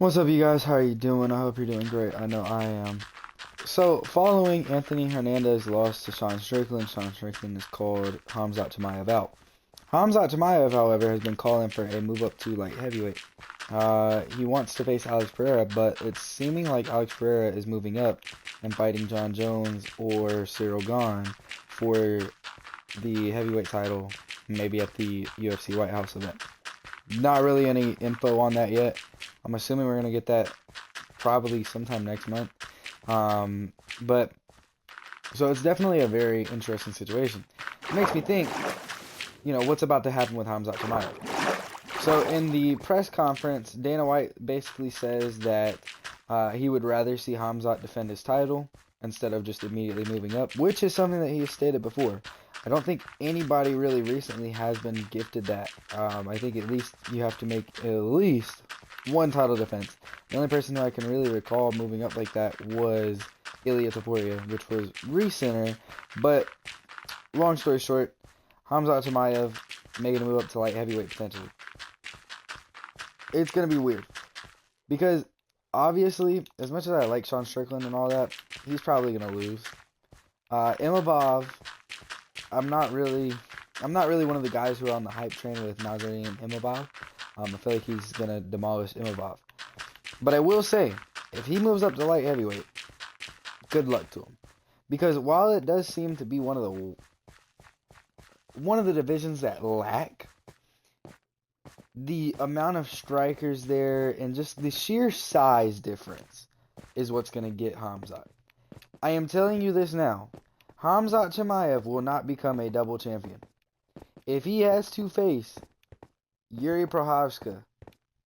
What's up, you guys? How are you doing? I hope you're doing great. I know I am. So, following Anthony Hernandez's loss to Sean Strickland is called Khamzat out. Khamzat Chimaev, however, has been calling for a move up to light heavyweight. He wants to face Alex Pereira, but it's seeming like Alex Pereira is moving up and fighting John Jones or Cyril Gane for the heavyweight title, maybe at the UFC White House event. Not really any info on that yet. I'm assuming we're gonna get that probably sometime next month. But so it's definitely a very interesting situation. It makes me think, what's about to happen with Khamzat Chimaev. So in the press conference, Dana White basically says that he would rather see Khamzat defend his title instead of just immediately moving up, which is something that he has stated before. I don't think anybody really recently has been gifted that. I think at least you have to make at least one title defense. The only person who I can really recall moving up like that was Ilia Topuria, which was recenter. But long story short, Khamzat Chimaev making a move up to light heavyweight potentially. It's going to be weird because obviously, as much as I like Sean Strickland and all that, he's probably going to lose. Imavov, I'm not really one of the guys who are on the hype train with Nazarian Imavov. I feel like he's gonna demolish Imavov. But I will say, if he moves up to light heavyweight, good luck to him. Because while it does seem to be one of the divisions that lack, the amount of strikers there and just the sheer size difference is what's gonna get Khamzat. I am telling you this now. Khamzat Chimaev will not become a double champion. If he has to face Yuri Prochazka,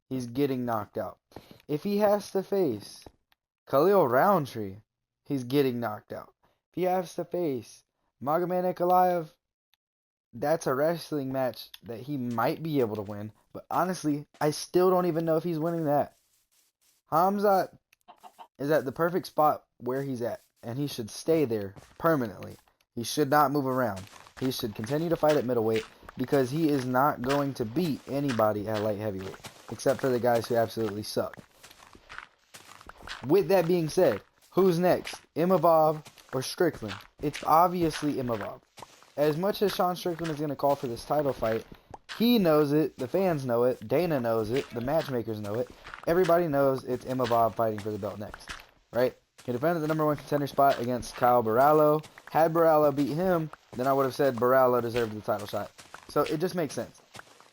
he's getting knocked out. If he has to face Khalil Roundtree, he's getting knocked out. If he has to face Magomed Ankalaev, that's a wrestling match that he might be able to win. But honestly, I still don't even know if he's winning that. Khamzat is at the perfect spot where he's at, and he should stay there permanently. He should not move around. He should continue to fight at middleweight because he is not going to beat anybody at light heavyweight, except for the guys who absolutely suck. With that being said, who's next? Imavov or Strickland? It's obviously Imavov. As much as Sean Strickland is going to call for this title fight, he knows it, the fans know it, Dana knows it, the matchmakers know it. Everybody knows it's Imavov fighting for the belt next, right? He defended the number one contender spot against Kyle Barallo. Had Barallo beat him, then I would have said Barallo deserved the title shot. So it just makes sense.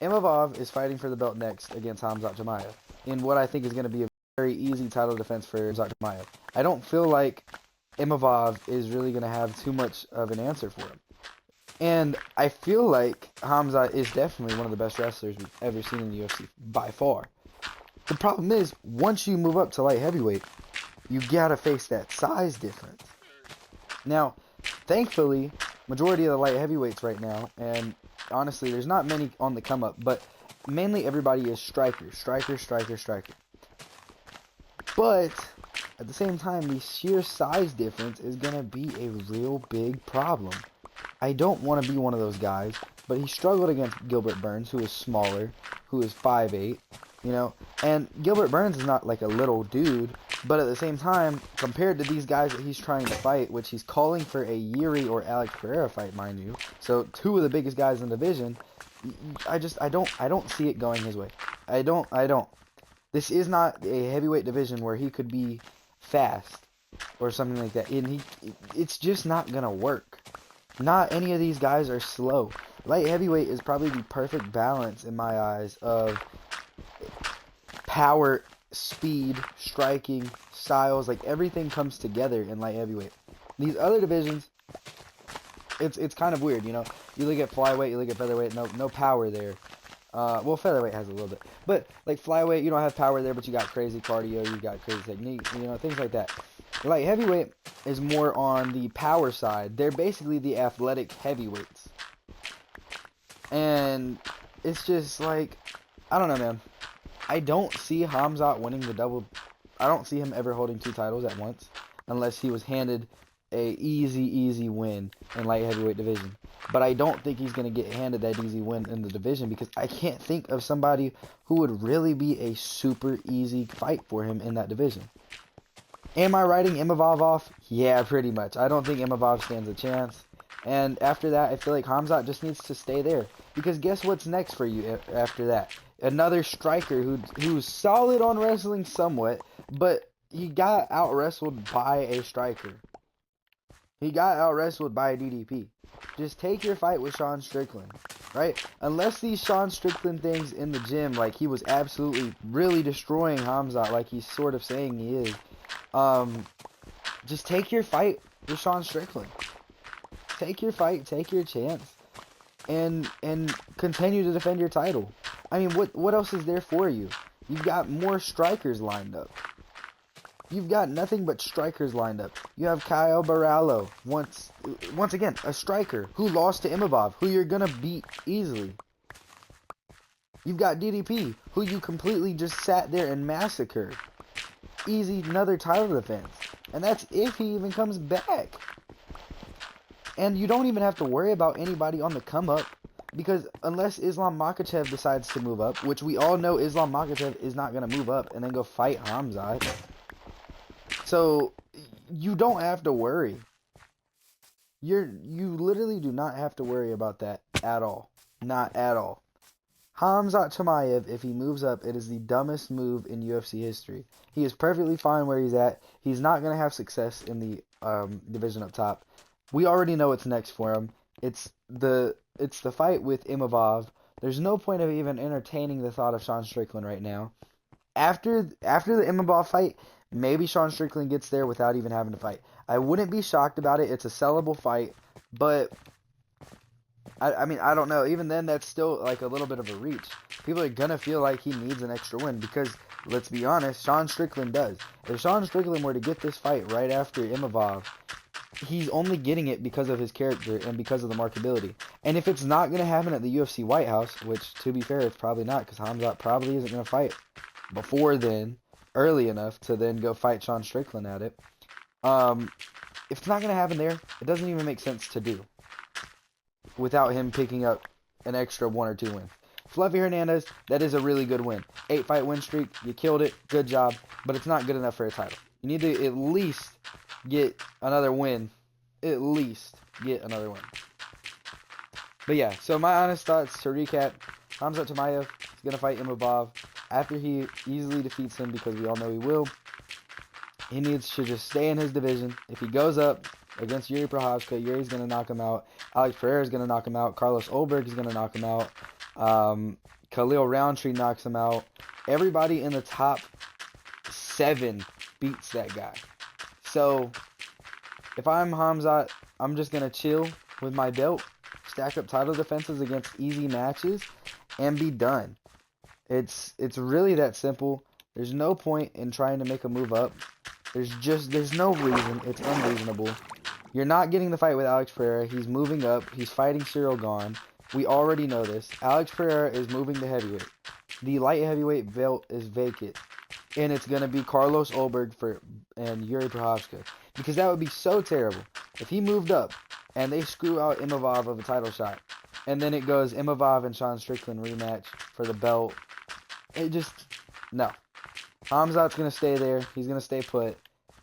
Imavov is fighting for the belt next against Khamzat Chimaev in what I think is going to be a very easy title defense for Khamzat Chimaev. I don't feel like Imavov is really going to have too much of an answer for him. And I feel like Khamzat is definitely one of the best wrestlers we've ever seen in the UFC, by far. The problem is, once you move up to light heavyweight, you gotta face that size difference. Now, thankfully, majority of the light heavyweights right now, and honestly, there's not many on the come up, but mainly everybody is striker. But at the same time, the sheer size difference is gonna be a real big problem. I don't want to be one of those guys, but he struggled against Gilbert Burns, who is smaller, who is 5'8", and Gilbert Burns is not like a little dude, but at the same time, compared to these guys that he's trying to fight, which he's calling for a Yuri or Alex Pereira fight, mind you, so two of the biggest guys in the division, I don't see it going his way. I don't. This is not a heavyweight division where he could be fast or something like that, and it's just not gonna work. Not any of these guys are slow. Light heavyweight is probably the perfect balance in my eyes of power, speed, striking, styles, like everything comes together in light heavyweight. These other divisions, it's kind of weird, You look at flyweight, you look at featherweight, no power there. Well, featherweight has a little bit, but like flyweight, you don't have power there, but you got crazy cardio, you got crazy technique, things like that. Light heavyweight is more on the power side. They're basically the athletic heavyweights. And it's just like, I don't know, man. I don't see Khamzat winning the double. I don't see him ever holding two titles at once unless he was handed a easy win in light heavyweight division. but I don't think he's going to get handed that easy win in the division because I can't think of somebody who would really be a super easy fight for him in that division. Am I writing Imavov off? Yeah, pretty much. I don't think Imavov stands a chance. And after that, I feel like Khamzat just needs to stay there. Because guess what's next for you after that? Another striker who's solid on wrestling somewhat, but he got out-wrestled by a striker. He got out-wrestled by a DDP. Just take your fight with Sean Strickland, right? Unless these Sean Strickland things in the gym, like he was absolutely really destroying Khamzat like he's sort of saying he is, just take your fight with Sean Strickland. Take your fight, take your chance, and continue to defend your title. I mean, what else is there for you? You've got more strikers lined up. You've got nothing but strikers lined up. You have Kyle Barallo, once again, a striker who lost to Imavov, who you're gonna beat easily. You've got DDP, who you completely just sat there and massacred. Easy, another title defense. And that's if he even comes back. And you don't even have to worry about anybody on the come up, because unless Islam Makhachev decides to move up, which we all know Islam Makhachev is not going to move up and then go fight Khamzat. So you don't have to worry. You literally do not have to worry about that at all. Not at all. Khamzat Chimaev, if he moves up, it is the dumbest move in UFC history. He is perfectly fine where he's at. He's not going to have success in the division up top. We already know what's next for him. It's the fight with Imavov. There's no point of even entertaining the thought of Sean Strickland right now. After the Imavov fight, maybe Sean Strickland gets there without even having to fight. I wouldn't be shocked about it. It's a sellable fight, but I mean, I don't know. Even then, that's still like a little bit of a reach. People are gonna feel like he needs an extra win because, let's be honest, Sean Strickland does. If Sean Strickland were to get this fight right after Imavov, he's only getting it because of his character and because of the markability. And if it's not going to happen at the UFC White House, which, to be fair, it's probably not, because Khamzat probably isn't going to fight before then, early enough to then go fight Sean Strickland at it. If it's not going to happen there, it doesn't even make sense to do without him picking up an extra 1 or 2 wins. Fluffy Hernandez, that is a really good win. 8-fight win streak, you killed it, good job, but it's not good enough for a title. You need to at least get another win. At least get another win. But yeah, so my honest thoughts to recap: Khamzat Chimaev is going to fight Imavov after he easily defeats him, because we all know he will. He needs to just stay in his division. If he goes up against Yuri Prochazka, Yuri's going to knock him out. Alex Pereira is going to knock him out. Carlos Ulberg is going to knock him out. Khalil Roundtree knocks him out. Everybody in the top 7 beats that guy. So, if I'm Khamzat, I'm just going to chill with my belt, stack up title defenses against easy matches, and be done. It's really that simple. There's no point in trying to make a move up. There's no reason. It's unreasonable. You're not getting the fight with Alex Pereira. He's moving up. He's fighting Cyril Gahn. We already know this. Alex Pereira is moving to heavyweight. The light heavyweight belt is vacant. And it's going to be Carlos Ulberg and Yuri Prochazka. Because that would be so terrible. If he moved up and they screw out Imavov of a title shot, and then it goes Imavov and Sean Strickland rematch for the belt, it just, no. Khamzat's going to stay there. He's going to stay put.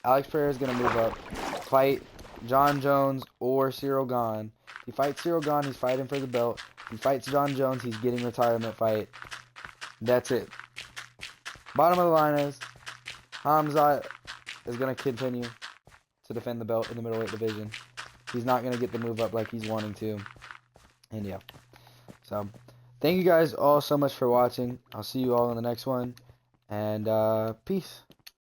Alex Pereira is going to move up, fight John Jones or Cyril Gahn. If he fights Cyril Gahn, he's fighting for the belt. If he fights John Jones, he's getting retirement fight. That's it. Bottom of the line is, Khamzat is going to continue to defend the belt in the middleweight division. He's not going to get the move up like he's wanting to. And yeah. So, thank you guys all so much for watching. I'll see you all in the next one. And peace.